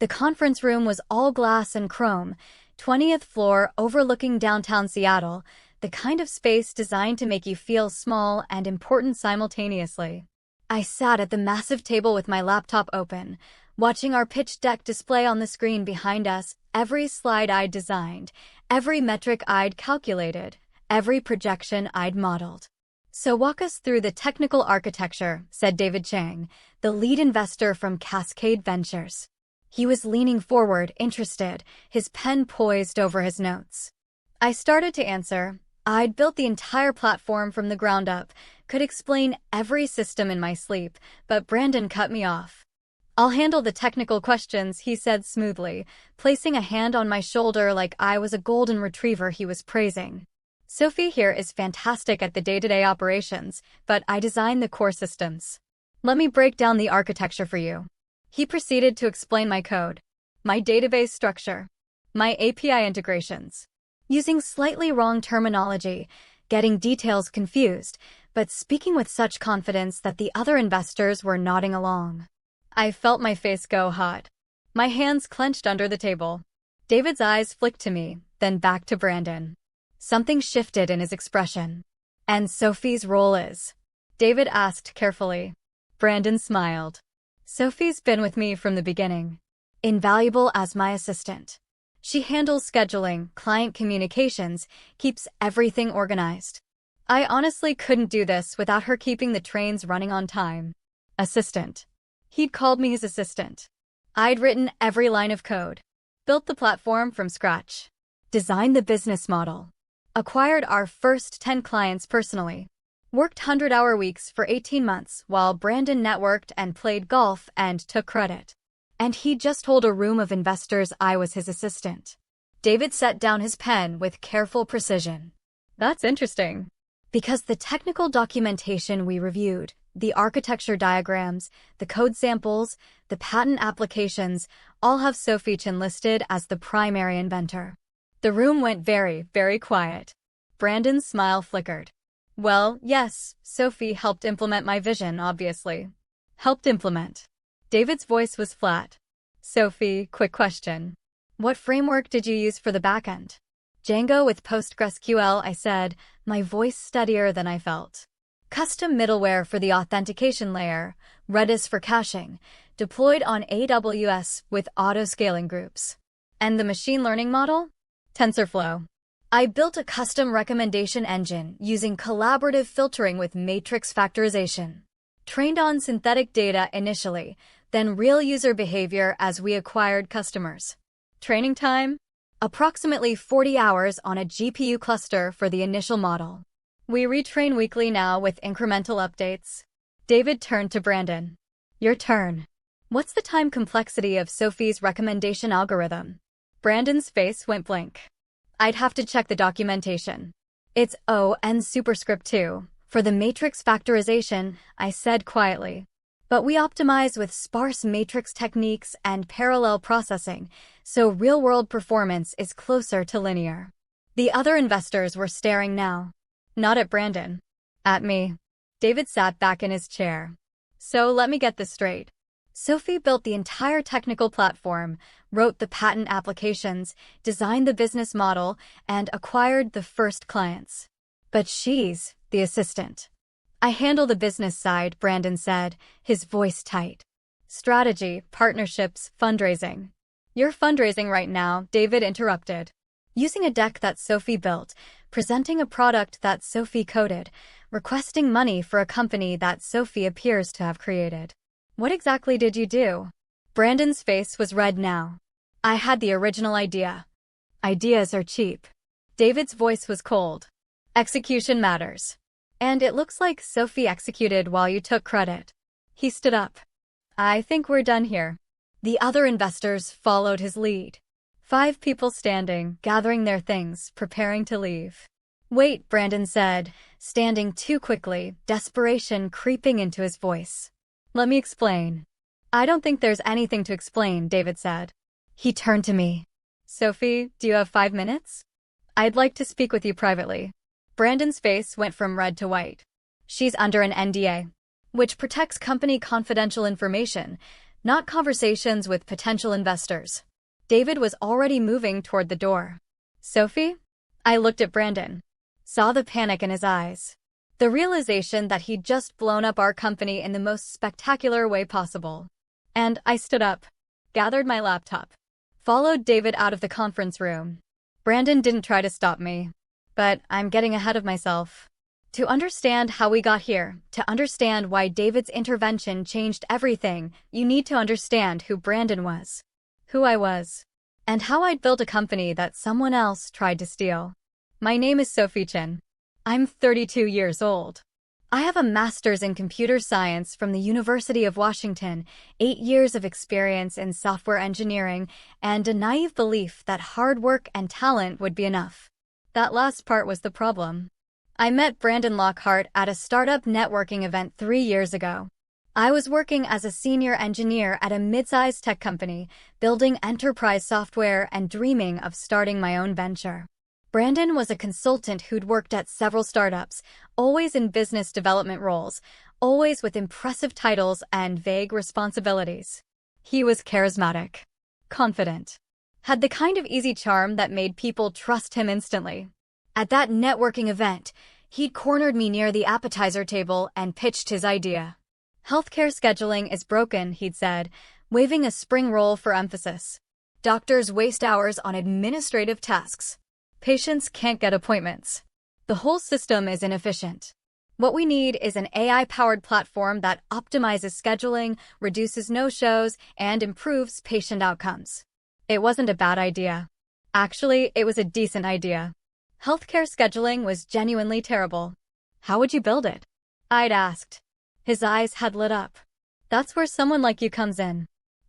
The conference room was all glass and chrome, 20th floor overlooking downtown Seattle, the kind of space designed to make you feel small and important simultaneously. I sat at the massive table with my laptop open, watching our pitch deck display on the screen behind us, every slide I'd designed, every metric I'd calculated, every projection I'd modeled. "So walk us through the technical architecture," said David Chang, the lead investor from Cascade Ventures. He was leaning forward, interested, his pen poised over his notes. I started to answer. I'd built the entire platform from the ground up, could explain every system in my sleep, but Brandon cut me off. "I'll handle the technical questions," he said smoothly, placing a hand on my shoulder like I was a golden retriever he was praising. "Sophie here is fantastic at the day-to-day operations, but I design the core systems. Let me break down the architecture for you." He proceeded to explain my code, my database structure, my API integrations, using slightly wrong terminology, getting details confused, but speaking with such confidence that the other investors were nodding along. I felt my face go hot. My hands clenched under the table. David's eyes flicked to me, then back to Brandon. Something shifted in his expression. "And Sophie's role is?" David asked carefully. Brandon smiled. "Sophie's been with me from the beginning. Invaluable as my assistant. She handles scheduling, client communications, keeps everything organized. I honestly couldn't do this without her keeping the trains running on time." Assistant. He'd called me his assistant. I'd written every line of code, built the platform from scratch, designed the business model, acquired our first 10 clients personally, worked 100-hour weeks for 18 months while Brandon networked and played golf and took credit. And he just told a room of investors I was his assistant. David set down his pen with careful precision. "That's interesting." Because the technical documentation we reviewed, the architecture diagrams, the code samples, the patent applications, all have Sophie Chen listed as the primary inventor. The room went very, very quiet. Brandon's smile flickered. "Well, yes, Sophie helped implement my vision, obviously." "Helped implement." David's voice was flat. "Sophie, quick question. What framework did you use for the backend?" "Django with PostgreSQL," I said, my voice steadier than I felt. "Custom middleware for the authentication layer, Redis for caching, deployed on AWS with auto-scaling groups." "And the machine learning model?" "TensorFlow. I built a custom recommendation engine using collaborative filtering with matrix factorization. Trained on synthetic data initially, then real user behavior as we acquired customers." "Training time?" "Approximately 40 hours on a GPU cluster for the initial model. We retrain weekly now with incremental updates." David turned to Brandon. "Your turn. What's the time complexity of Sophie's recommendation algorithm?" Brandon's face went blank. "I'd have to check the documentation. It's O and superscript 2. For the matrix factorization," I said quietly. "But we optimize with sparse matrix techniques and parallel processing, so real-world performance is closer to linear." The other investors were staring now. Not at Brandon. At me. David sat back in his chair. "So let me get this straight. Sophie built the entire technical platform, wrote the patent applications, designed the business model, and acquired the first clients. But she's the assistant." "I handle the business side," Brandon said, his voice tight. "Strategy, partnerships, fundraising." "You're fundraising right now," David interrupted. "Using a deck that Sophie built, presenting a product that Sophie coded, requesting money for a company that Sophie appears to have created." "What exactly did you do?" Brandon's face was red now. "I had the original idea." "Ideas are cheap." David's voice was cold. "Execution matters. And it looks like Sophie executed while you took credit." He stood up. "I think we're done here." The other investors followed his lead. 5 people standing, gathering their things, preparing to leave. "Wait," Brandon said, standing too quickly, desperation creeping into his voice. "Let me explain." "I don't think there's anything to explain," David said. He turned to me. "Sophie, do you have 5 minutes? I'd like to speak with you privately." Brandon's face went from red to white. "She's under an NDA, which protects company confidential information. not conversations with potential investors. David was already moving toward the door. Sophie? I looked at Brandon. Saw the panic in his eyes. The realization that he'd just blown up our company in the most spectacular way possible. And I stood up, gathered my laptop, followed David out of the conference room. Brandon didn't try to stop me. But I'm getting ahead of myself. To understand how we got here, to understand why David's intervention changed everything, you need to understand who Brandon was, who I was, and how I'd built a company that someone else tried to steal. My name is Sophie Chen. I'm 32 years old. I have a master's in computer science from the University of Washington, 8 years of experience in software engineering, and a naive belief that hard work and talent would be enough. That last part was the problem. I met Brandon Lockhart at a startup networking event 3 years ago. I was working as a senior engineer at a mid-sized tech company, building enterprise software and dreaming of starting my own venture. Brandon was a consultant who'd worked at several startups, always in business development roles, always with impressive titles and vague responsibilities. He was charismatic, confident, had the kind of easy charm that made people trust him instantly. At that networking event, he'd cornered me near the appetizer table and pitched his idea. Healthcare scheduling is broken, he'd said, waving a spring roll for emphasis. Doctors waste hours on administrative tasks. Patients can't get appointments. The whole system is inefficient. What we need is an AI-powered platform that optimizes scheduling, reduces no-shows, and improves patient outcomes. It wasn't a bad idea. Actually, it was a decent idea. Healthcare scheduling was genuinely terrible. How would you build it? I'd asked. His eyes had lit up. That's where someone like you comes in.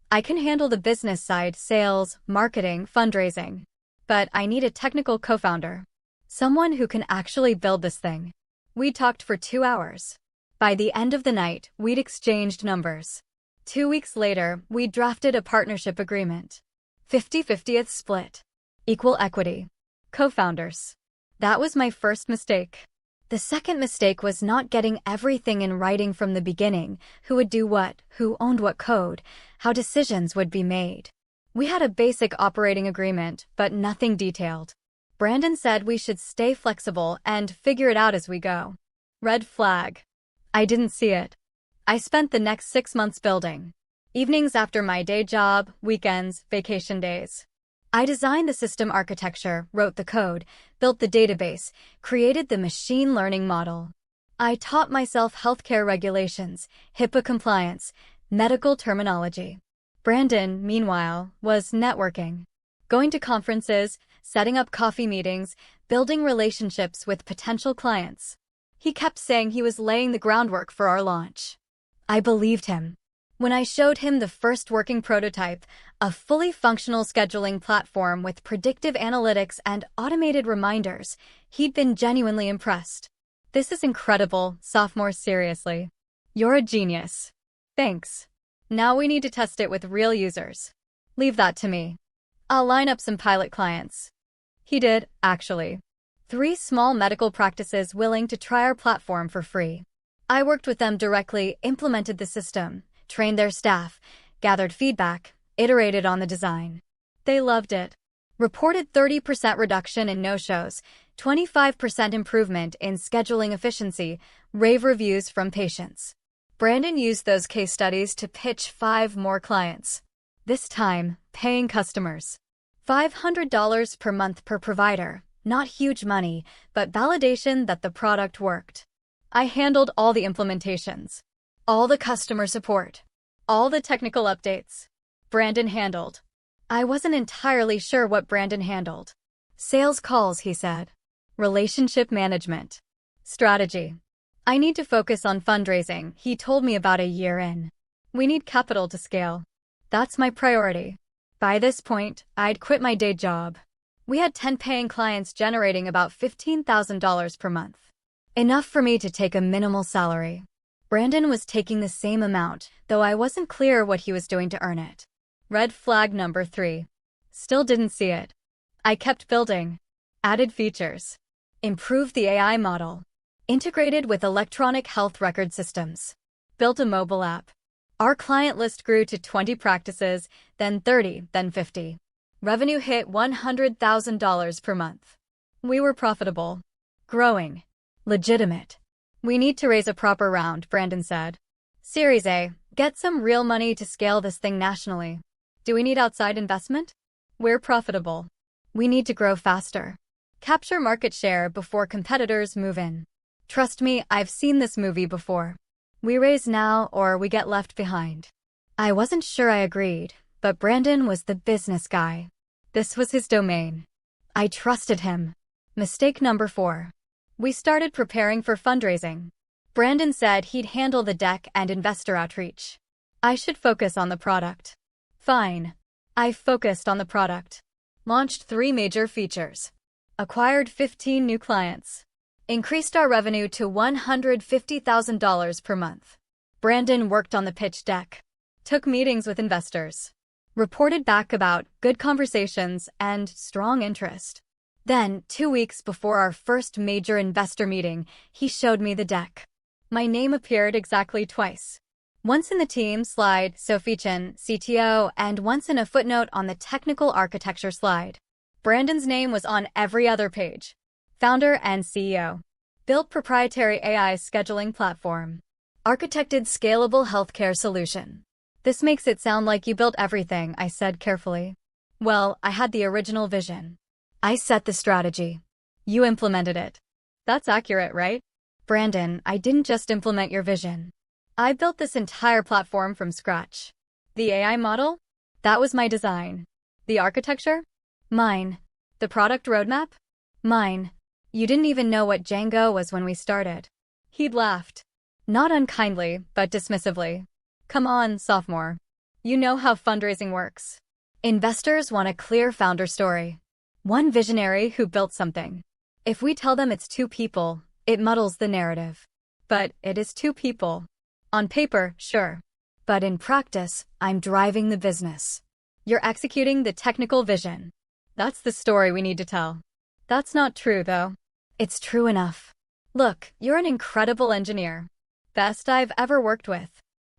I can handle the business side, sales, marketing, fundraising. But I need a technical co-founder. Someone who can actually build this thing. We talked for 2 hours. By the end of the night, we'd exchanged numbers. 2 weeks later, we drafted a partnership agreement. 50-50th split. Equal equity. Co-founders. That was my first mistake. The second mistake was not getting everything in writing from the beginning, who would do what, who owned what code, how decisions would be made. We had a basic operating agreement, but nothing detailed. Brandon said we should stay flexible and figure it out as we go. Red flag. I didn't see it. I spent the next 6 months building. Evenings after my day job, weekends, vacation days. I designed the system architecture, wrote the code, built the database, created the machine learning model. I taught myself healthcare regulations, HIPAA compliance, medical terminology. Brandon, meanwhile, was networking. Going to conferences, setting up coffee meetings, building relationships with potential clients. He kept saying he was laying the groundwork for our launch. I believed him. When I showed him the first working prototype, a fully functional scheduling platform with predictive analytics and automated reminders, he'd been genuinely impressed. This is incredible, sophomore, seriously. You're a genius. Thanks. Now we need to test it with real users. Leave that to me. I'll line up some pilot clients. He did, actually. 3 small medical practices willing to try our platform for free. I worked with them directly, implemented the system, trained their staff, gathered feedback, iterated on the design. They loved it. Reported 30% reduction in no-shows, 25% improvement in scheduling efficiency, rave reviews from patients. Brandon used those case studies to pitch 5 more clients. This time, paying customers. $500 per month per provider. Not huge money, but validation that the product worked. I handled all the implementations. All the customer support. All the technical updates. Brandon handled. I wasn't entirely sure what Brandon handled. Sales calls, he said. Relationship management. Strategy. I need to focus on fundraising, he told me about a year in. We need capital to scale. That's my priority. By this point, I'd quit my day job. We had 10 paying clients generating about $15,000 per month. Enough for me to take a minimal salary. Brandon was taking the same amount, though I wasn't clear what he was doing to earn it. Red flag number 3. Still didn't see it. I kept building. Added features. Improved the AI model. Integrated with electronic health record systems. Built a mobile app. Our client list grew to 20 practices, then 30, then 50. Revenue hit $100,000 per month. We were profitable, growing, legitimate. We need to raise a proper round, Brandon said. Series A, get some real money to scale this thing nationally. Do we need outside investment? We're profitable. We need to grow faster. Capture market share before competitors move in. Trust me, I've seen this movie before. We raise now or we get left behind. I wasn't sure I agreed, but Brandon was the business guy. This was his domain. I trusted him. Mistake number 4. We started preparing for fundraising. Brandon said he'd handle the deck and investor outreach. I should focus on the product. Fine. I focused on the product. Launched 3 major features. Acquired 15 new clients. Increased our revenue to $150,000 per month. Brandon worked on the pitch deck. Took meetings with investors. Reported back about good conversations and strong interest. Then, 2 weeks before our first major investor meeting, he showed me the deck. My name appeared exactly twice. Once in the team slide, Sophie Chen, CTO, and once in a footnote on the technical architecture slide. Brandon's name was on every other page. Founder and CEO. Built proprietary AI scheduling platform. Architected scalable healthcare solution. This makes it sound like you built everything, I said carefully. Well, I had the original vision. I set the strategy. You implemented it. That's accurate, right? Brandon, I didn't just implement your vision. I built this entire platform from scratch. The AI model? That was my design. The architecture? Mine. The product roadmap? Mine. You didn't even know what Django was when we started. He'd laughed. Not unkindly, but dismissively. Come on, sophomore. You know how fundraising works. Investors want a clear founder story. One visionary who built something. If we tell them it's 2 people, it muddles the narrative. But it is 2 people. On paper, sure. But in practice, I'm driving the business. You're executing the technical vision. That's the story we need to tell. That's not true, though. It's true enough. Look, you're an incredible engineer. Best I've ever worked with.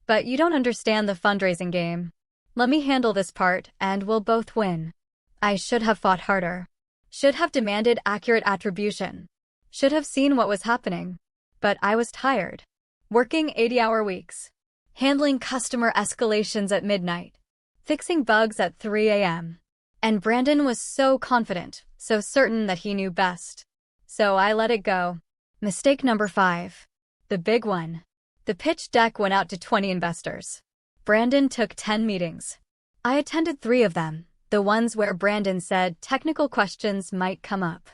But you don't understand the fundraising game. Let me handle this part, and we'll both win. I should have fought harder. Should have demanded accurate attribution. Should have seen what was happening. But I was tired. Working 80-hour weeks. Handling customer escalations at midnight. Fixing bugs at 3 a.m. And Brandon was so confident, so certain that he knew best. So I let it go. Mistake number 5. The big one. The pitch deck went out to 20 investors. Brandon took 10 meetings. I attended 3 of them, the ones where Brandon said technical questions might come up.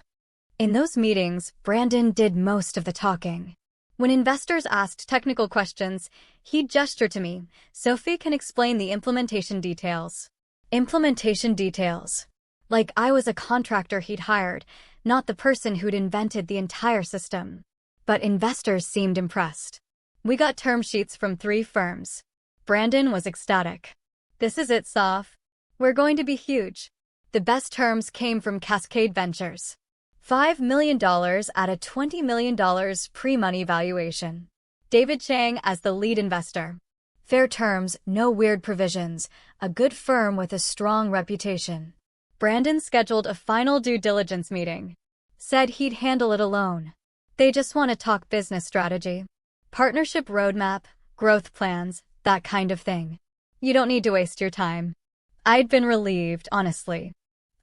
In those meetings, Brandon did most of the talking. When investors asked technical questions, he'd gesture to me, Sophie can explain the implementation details. Implementation details. Like I was a contractor he'd hired, not the person who'd invented the entire system. But investors seemed impressed. We got term sheets from 3 firms. Brandon was ecstatic. This is it, Soph. We're going to be huge. The best terms came from Cascade Ventures. $5 million at a $20 million pre-money valuation. David Chang as the lead investor. Fair terms, no weird provisions, a good firm with a strong reputation. Brandon scheduled a final due diligence meeting. Said he'd handle it alone. They just want to talk business strategy. Partnership roadmap, growth plans, that kind of thing. You don't need to waste your time. I'd been relieved, honestly.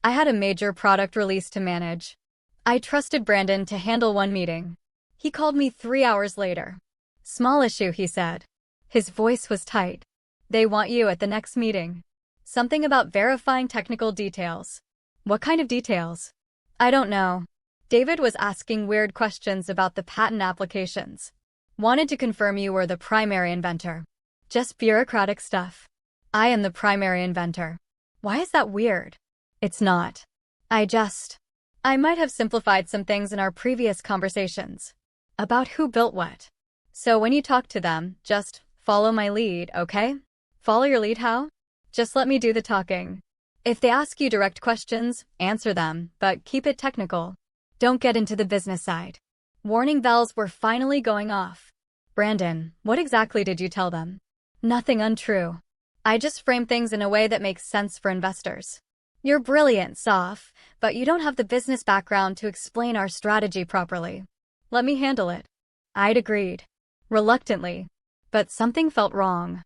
I had a major product release to manage. I trusted Brandon to handle one meeting. He called me 3 hours later. Small issue, he said. His voice was tight. They want you at the next meeting. Something about verifying technical details. What kind of details? I don't know. David was asking weird questions about the patent applications. Wanted to confirm you were the primary inventor. Just bureaucratic stuff. I am the primary inventor. Why is that weird? It's not. I might have simplified some things in our previous conversations. About who built what. So when you talk to them, just follow my lead, okay? Follow your lead how? Just let me do the talking. If they ask you direct questions, answer them, but keep it technical. Don't get into the business side. Warning bells were finally going off. Brandon, what exactly did you tell them? Nothing untrue. I just frame things in a way that makes sense for investors. You're brilliant, Saf, but you don't have the business background to explain our strategy properly. Let me handle it. I'd agreed. Reluctantly. But something felt wrong.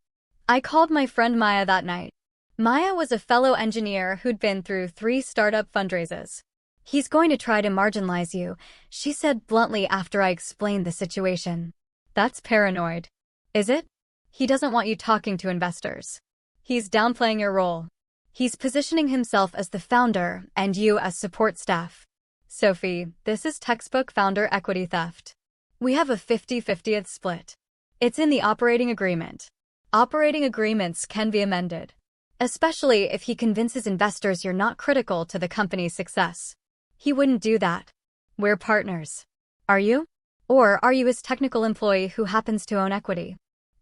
I called my friend Maya that night. Maya was a fellow engineer who'd been through 3 startup fundraisers. He's going to try to marginalize you, she said bluntly after I explained the situation. That's paranoid. Is it? He doesn't want you talking to investors. He's downplaying your role. He's positioning himself as the founder and you as support staff. Sophie, this is textbook founder equity theft. We have a 50-50th split. It's in the operating agreement. Operating agreements can be amended. Especially if he convinces investors you're not critical to the company's success. He wouldn't do that. We're partners. Are you? Or are you his technical employee who happens to own equity?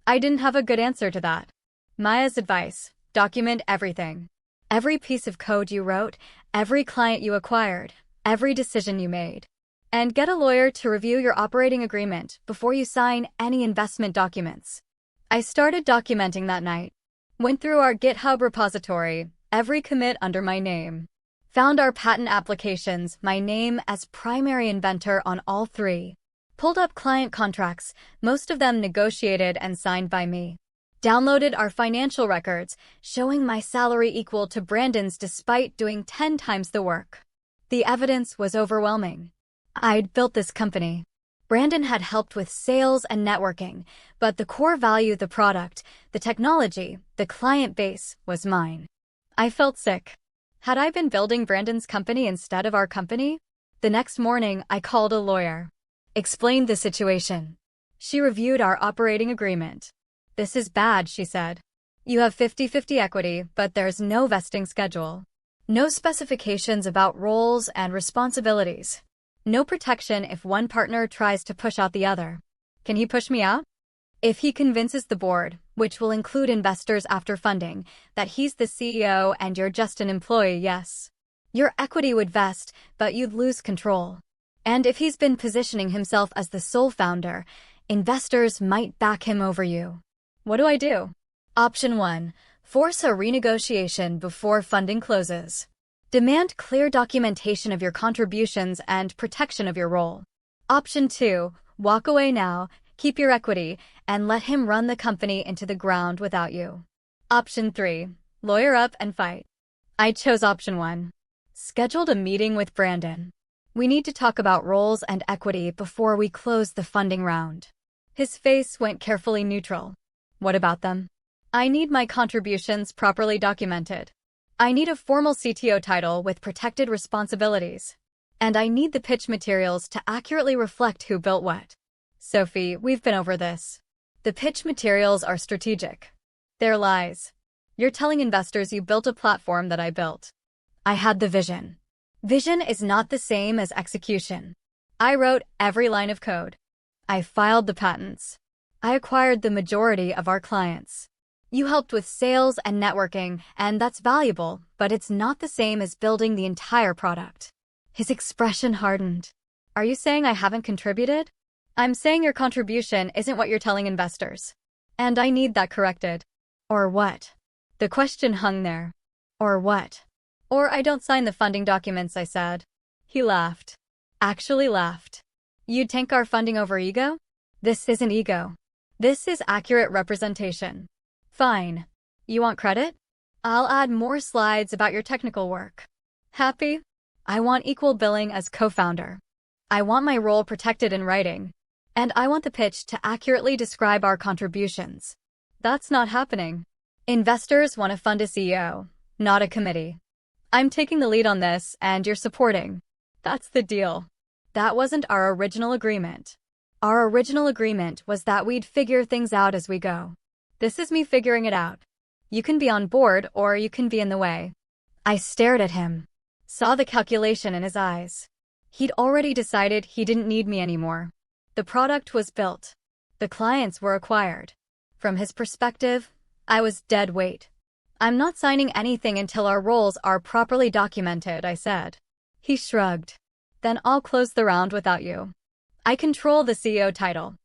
I didn't have a good answer to that. Maya's advice: document everything. Every piece of code you wrote, every client you acquired, every decision you made. And get a lawyer to review your operating agreement before you sign any investment documents. I started documenting that night. Went through our GitHub repository, every commit under my name. Found our patent applications, my name as primary inventor on all 3. Pulled up client contracts, most of them negotiated and signed by me. Downloaded our financial records, showing my salary equal to Brandon's despite doing 10 times the work. The evidence was overwhelming. I'd built this company. Brandon had helped with sales and networking, but the core value, the product, the technology, the client base, was mine. I felt sick. Had I been building Brandon's company instead of our company? The next morning, I called a lawyer. Explained the situation. She reviewed our operating agreement. This is bad, she said. You have 50-50 equity, but there's no vesting schedule. No specifications about roles and responsibilities. No protection if one partner tries to push out the other. Can he push me out? If he convinces the board, which will include investors after funding, that he's the CEO and you're just an employee, yes. Your equity would vest, but you'd lose control. And if he's been positioning himself as the sole founder, investors might back him over you. What do I do? Option 1. Force a renegotiation before funding closes. Demand clear documentation of your contributions and protection of your role. Option 2. Walk away now, keep your equity, and let him run the company into the ground without you. Option 3. Lawyer up and fight. I chose option 1. Scheduled a meeting with Brandon. We need to talk about roles and equity before we close the funding round. His face went carefully neutral. What about them? I need my contributions properly documented. I need a formal CTO title with protected responsibilities. And I need the pitch materials to accurately reflect who built what. Sophie, we've been over this. The pitch materials are strategic. They're lies. You're telling investors you built a platform that I built. I had the vision. Vision is not the same as execution. I wrote every line of code. I filed the patents. I acquired the majority of our clients. You helped with sales and networking, and that's valuable, but it's not the same as building the entire product. His expression hardened. Are you saying I haven't contributed? I'm saying your contribution isn't what you're telling investors. And I need that corrected. Or what? The question hung there. Or what? Or I don't sign the funding documents, I said. He laughed. Actually laughed. You'd tank our funding over ego? This isn't ego. This is accurate representation. Fine. You want credit? I'll add more slides about your technical work. Happy? I want equal billing as co-founder. I want my role protected in writing. And I want the pitch to accurately describe our contributions. That's not happening. Investors want to fund a CEO, not a committee. I'm taking the lead on this, and you're supporting. That's the deal. That wasn't our original agreement. Our original agreement was that we'd figure things out as we go. This is me figuring it out. You can be on board or you can be in the way. I stared at him. Saw the calculation in his eyes. He'd already decided he didn't need me anymore. The product was built. The clients were acquired. From his perspective, I was dead weight. I'm not signing anything until our roles are properly documented, I said. He shrugged. Then I'll close the round without you. I control the CEO title.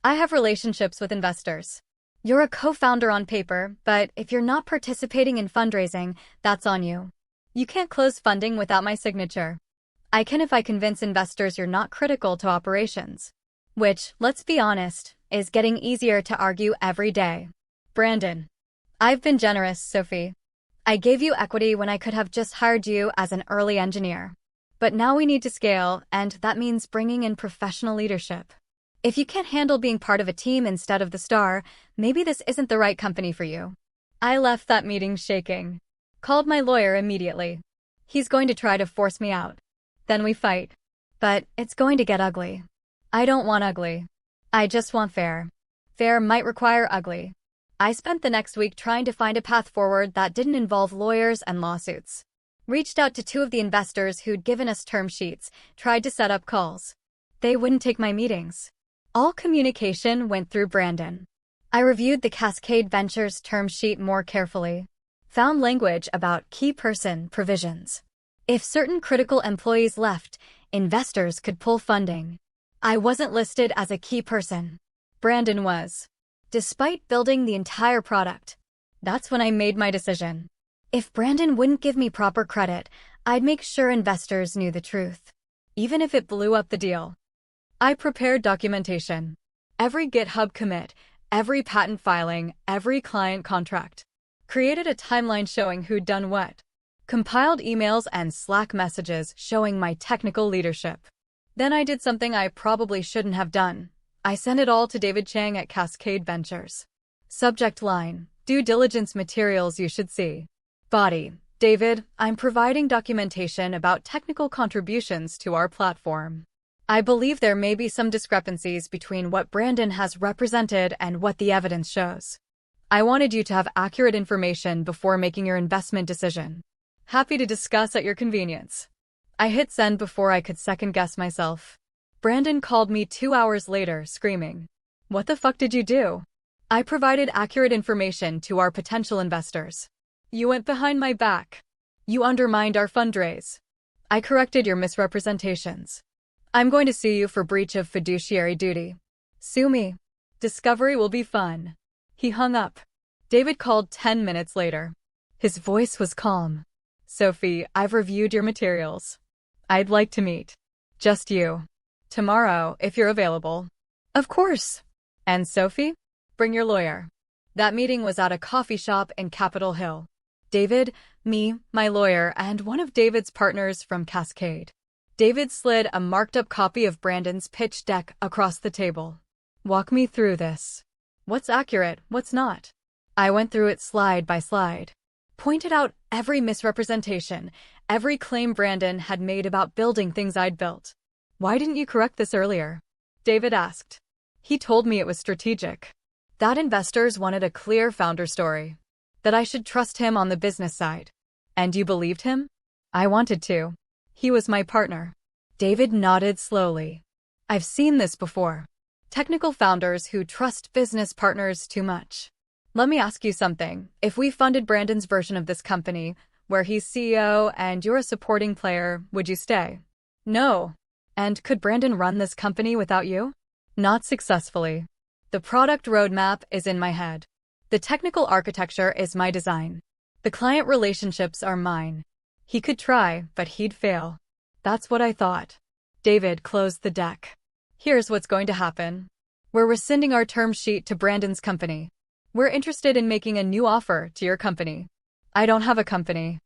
I have relationships with investors. You're a co-founder on paper, but if you're not participating in fundraising, that's on you. You can't close funding without my signature. I can if I convince investors you're not critical to operations. Which, let's be honest, is getting easier to argue every day. Brandon. I've been generous, Sophie. I gave you equity when I could have just hired you as an early engineer. But now we need to scale, and that means bringing in professional leadership. If you can't handle being part of a team instead of the star, maybe this isn't the right company for you. I left that meeting shaking. Called my lawyer immediately. He's going to try to force me out. Then we fight. But it's going to get ugly. I don't want ugly. I just want fair. Fair might require ugly. I spent the next week trying to find a path forward that didn't involve lawyers and lawsuits. Reached out to two of the investors who'd given us term sheets, tried to set up calls. They wouldn't take my meetings. All communication went through Brandon. I reviewed the Cascade Ventures term sheet more carefully. Found language about key person provisions. If certain critical employees left, investors could pull funding. I wasn't listed as a key person. Brandon was. Despite building the entire product. That's when I made my decision. If Brandon wouldn't give me proper credit, I'd make sure investors knew the truth. Even if it blew up the deal. I prepared documentation. Every GitHub commit, every patent filing, every client contract. Created a timeline showing who'd done what. Compiled emails and Slack messages showing my technical leadership. Then I did something I probably shouldn't have done. I sent it all to David Chang at Cascade Ventures. Subject line, due diligence materials you should see. Body, David, I'm providing documentation about technical contributions to our platform. I believe there may be some discrepancies between what Brandon has represented and what the evidence shows. I wanted you to have accurate information before making your investment decision. Happy to discuss at your convenience. I hit send before I could second-guess myself. Brandon called me 2 hours later, screaming. What the fuck did you do? I provided accurate information to our potential investors. You went behind my back. You undermined our fundraise. I corrected your misrepresentations. I'm going to sue you for breach of fiduciary duty. Sue me. Discovery will be fun. He hung up. David called 10 minutes later. His voice was calm. Sophie, I've reviewed your materials. I'd like to meet. Just you. Tomorrow, if you're available. Of course. And Sophie? Bring your lawyer. That meeting was at a coffee shop in Capitol Hill. David, me, my lawyer, and one of David's partners from Cascade. David slid a marked-up copy of Brandon's pitch deck across the table. Walk me through this. What's accurate, what's not? I went through it slide by slide. Pointed out every misrepresentation, every claim Brandon had made about building things I'd built. Why didn't you correct this earlier? David asked. He told me it was strategic. That investors wanted a clear founder story. That I should trust him on the business side. And you believed him? I wanted to. He was my partner. David nodded slowly. I've seen this before. Technical founders who trust business partners too much. Let me ask you something. If we funded Brandon's version of this company, where he's CEO and you're a supporting player, would you stay? No. And could Brandon run this company without you? Not successfully. The product roadmap is in my head. The technical architecture is my design. The client relationships are mine. He could try, but he'd fail. That's what I thought. David closed the deck. Here's what's going to happen. We're rescinding our term sheet to Brandon's company. We're interested in making a new offer to your company. I don't have a company.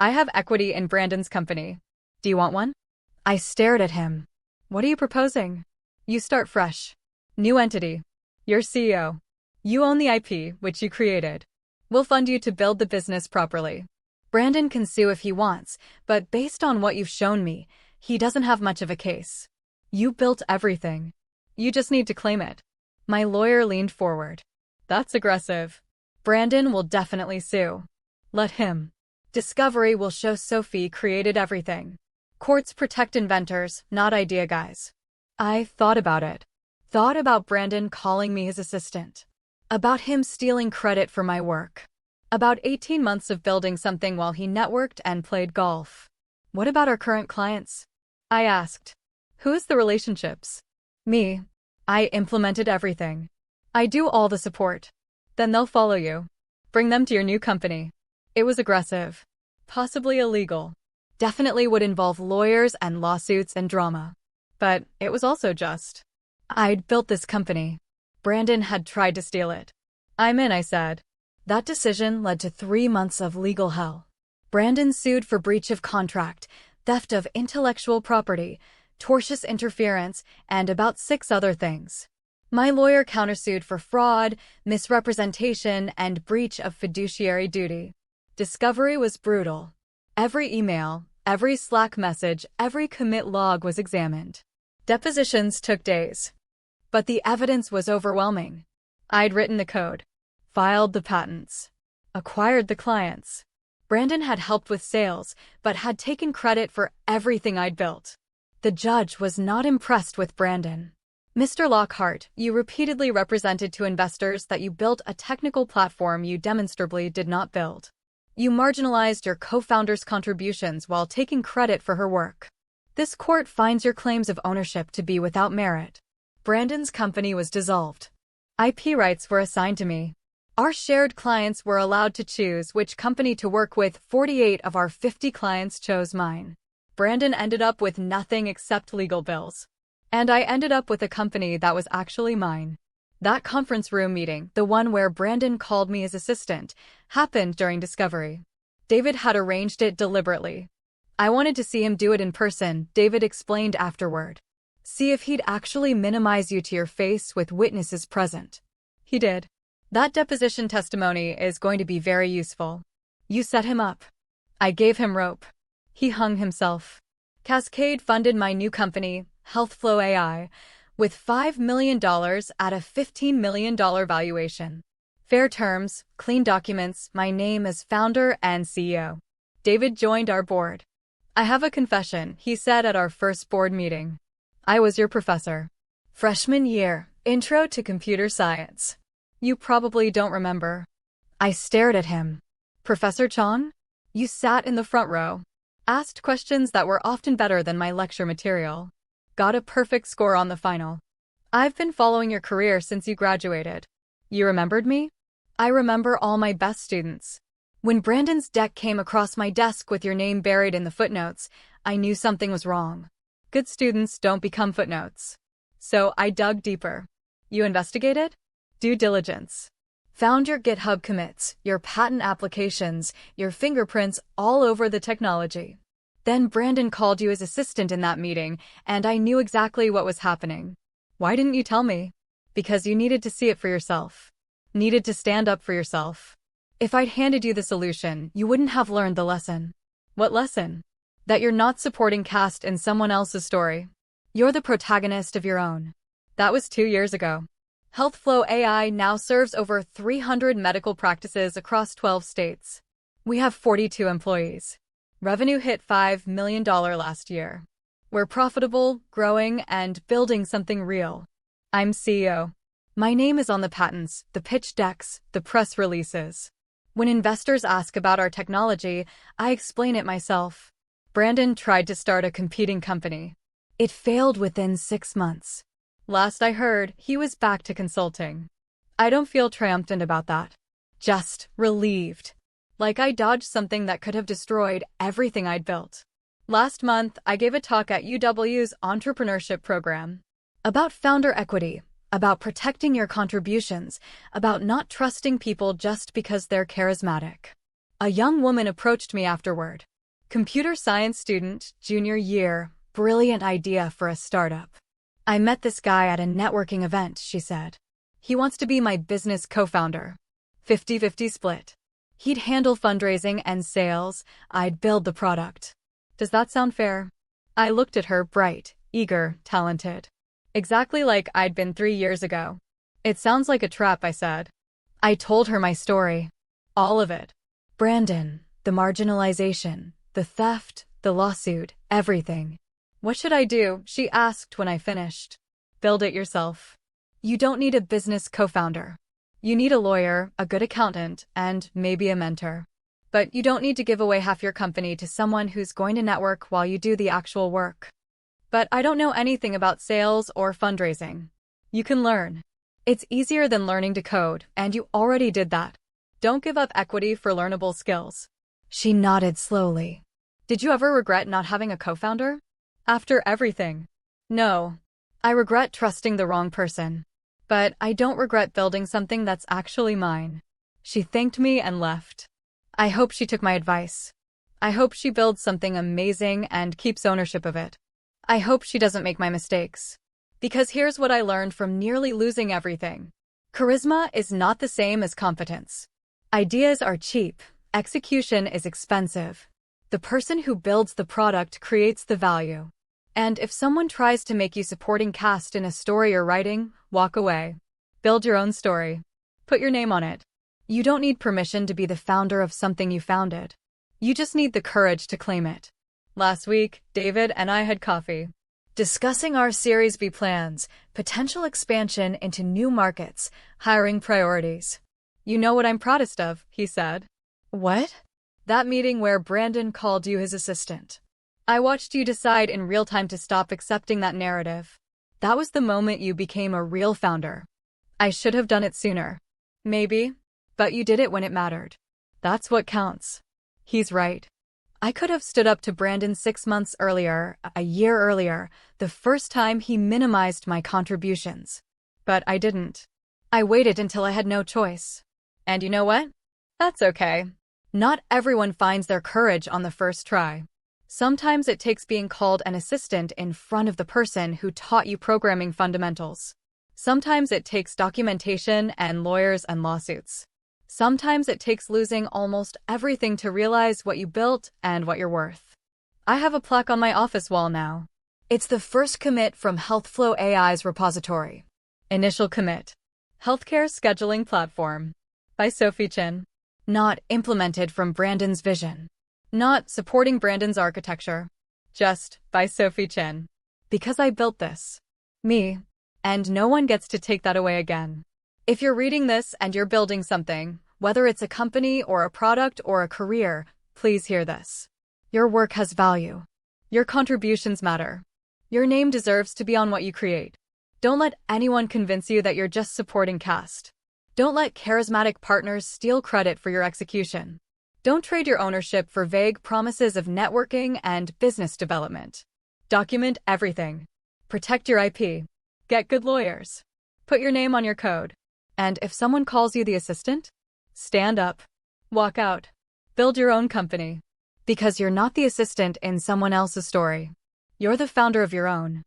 I have equity in Brandon's company. Do you want one? I stared at him. What are you proposing? You start fresh. New entity. You're CEO. You own the IP, which you created. We'll fund you to build the business properly. Brandon can sue if he wants, but based on what you've shown me, he doesn't have much of a case. You built everything. You just need to claim it. My lawyer leaned forward. That's aggressive. Brandon will definitely sue. Let him. Discovery will show Sophie created everything. Courts protect inventors, not idea guys. I thought about it. Thought about Brandon calling me his assistant. About him stealing credit for my work. About 18 months of building something while he networked and played golf. What about our current clients? I asked. Who is the relationships? Me. I implemented everything. I do all the support. Then they'll follow you. Bring them to your new company. It was aggressive. Possibly illegal. Definitely would involve lawyers and lawsuits and drama. But it was also just. I'd built this company. Brandon had tried to steal it. I'm in, I said. That decision led to 3 months of legal hell. Brandon sued for breach of contract, theft of intellectual property, tortious interference, and about 6 other things. My lawyer countersued for fraud, misrepresentation, and breach of fiduciary duty. Discovery was brutal. Every email, every Slack message, every commit log was examined. Depositions took days. But the evidence was overwhelming. I'd written the code, filed the patents, acquired the clients. Brandon had helped with sales, but had taken credit for everything I'd built. The judge was not impressed with Brandon. Mr. Lockhart, you repeatedly represented to investors that you built a technical platform you demonstrably did not build. You marginalized your co-founder's contributions while taking credit for her work. This court finds your claims of ownership to be without merit. Brandon's company was dissolved. IP rights were assigned to me. Our shared clients were allowed to choose which company to work with. 48 of our 50 clients chose mine. Brandon ended up with nothing except legal bills. And I ended up with a company that was actually mine. That conference room meeting, the one where Brandon called me his assistant, happened during discovery. David had arranged it deliberately. I wanted to see him do it in person, David explained afterward. See if he'd actually minimize you to your face with witnesses present. He did. That deposition testimony is going to be very useful. You set him up. I gave him rope. He hung himself. Cascade funded my new company, HealthFlow AI, with $5 million at a $15 million valuation. Fair terms, clean documents, my name as founder and CEO. David joined our board. I have a confession, he said at our first board meeting. I was your professor. Freshman year, Intro to Computer Science. You probably don't remember. I stared at him. Professor Chong? You sat in the front row. Asked questions that were often better than my lecture material. Got a perfect score on the final. I've been following your career since you graduated. You remembered me? I remember all my best students. When Brandon's deck came across my desk with your name buried in the footnotes, I knew something was wrong. Good students don't become footnotes. So I dug deeper. You investigated? Due diligence. Found your GitHub commits, your patent applications, your fingerprints all over the technology. Then Brandon called you his assistant in that meeting, and I knew exactly what was happening. Why didn't you tell me? Because you needed to see it for yourself. Needed to stand up for yourself. If I'd handed you the solution, you wouldn't have learned the lesson. What lesson? That you're not supporting cast in someone else's story. You're the protagonist of your own. That was 2 years ago. HealthFlow AI now serves over 300 medical practices across 12 states. We have 42 employees. Revenue hit $5 million last year. We're profitable, growing, and building something real. I'm CEO. My name is on the patents, the pitch decks, the press releases. When investors ask about our technology, I explain it myself. Brandon tried to start a competing company. It failed within 6 months. Last I heard, he was back to consulting. I don't feel triumphant about that. Just relieved. Like I dodged something that could have destroyed everything I'd built. Last month, I gave a talk at UW's entrepreneurship program. About founder equity, about protecting your contributions, about not trusting people just because they're charismatic. A young woman approached me afterward. Computer science student, junior year, brilliant idea for a startup. I met this guy at a networking event, she said. He wants to be my business co-founder. 50-50 split. He'd handle fundraising and sales, I'd build the product. Does that sound fair? I looked at her, bright, eager, talented. Exactly like I'd been 3 years ago. It sounds like a trap, I said. I told her my story. All of it. Brandon, the marginalization, the theft, the lawsuit, everything. What should I do? She asked when I finished. Build it yourself. You don't need a business co-founder. You need a lawyer, a good accountant, and maybe a mentor. But you don't need to give away half your company to someone who's going to network while you do the actual work. But I don't know anything about sales or fundraising. You can learn. It's easier than learning to code, and you already did that. Don't give up equity for learnable skills. She nodded slowly. Did you ever regret not having a co-founder? After everything? No. I regret trusting the wrong person. But I don't regret building something that's actually mine. She thanked me and left. I hope she took my advice. I hope she builds something amazing and keeps ownership of it. I hope she doesn't make my mistakes. Because here's what I learned from nearly losing everything. Charisma is not the same as competence. Ideas are cheap. Execution is expensive. The person who builds the product creates the value. And if someone tries to make you supporting cast in a story you're writing, walk away. Build your own story. Put your name on it. You don't need permission to be the founder of something you founded. You just need the courage to claim it. Last week, David and I had coffee, discussing our Series B plans, potential expansion into new markets, hiring priorities. You know what I'm proudest of, he said. What? That meeting where Brandon called you his assistant. I watched you decide in real time to stop accepting that narrative. That was the moment you became a real founder. I should have done it sooner. Maybe. But you did it when it mattered. That's what counts. He's right. I could have stood up to Brandon 6 months earlier, a year earlier, the first time he minimized my contributions. But I didn't. I waited until I had no choice. And you know what? That's okay. Not everyone finds their courage on the first try. Sometimes it takes being called an assistant in front of the person who taught you programming fundamentals. Sometimes it takes documentation and lawyers and lawsuits. Sometimes it takes losing almost everything to realize what you built and what you're worth. I have a plaque on my office wall now. It's the first commit from HealthFlow AI's repository. Initial commit. Healthcare Scheduling Platform. By Sophie Chin. Not implemented from Brandon's vision. Not supporting Brandon's architecture. Just by Sophie Chin. Because I built this. Me. And no one gets to take that away again. If you're reading this and you're building something, whether it's a company or a product or a career, please hear this. Your work has value. Your contributions matter. Your name deserves to be on what you create. Don't let anyone convince you that you're just supporting cast. Don't let charismatic partners steal credit for your execution. Don't trade your ownership for vague promises of networking and business development. Document everything. Protect your IP. Get good lawyers. Put your name on your code. And if someone calls you the assistant, stand up. Walk out. Build your own company. Because you're not the assistant in someone else's story. You're the founder of your own.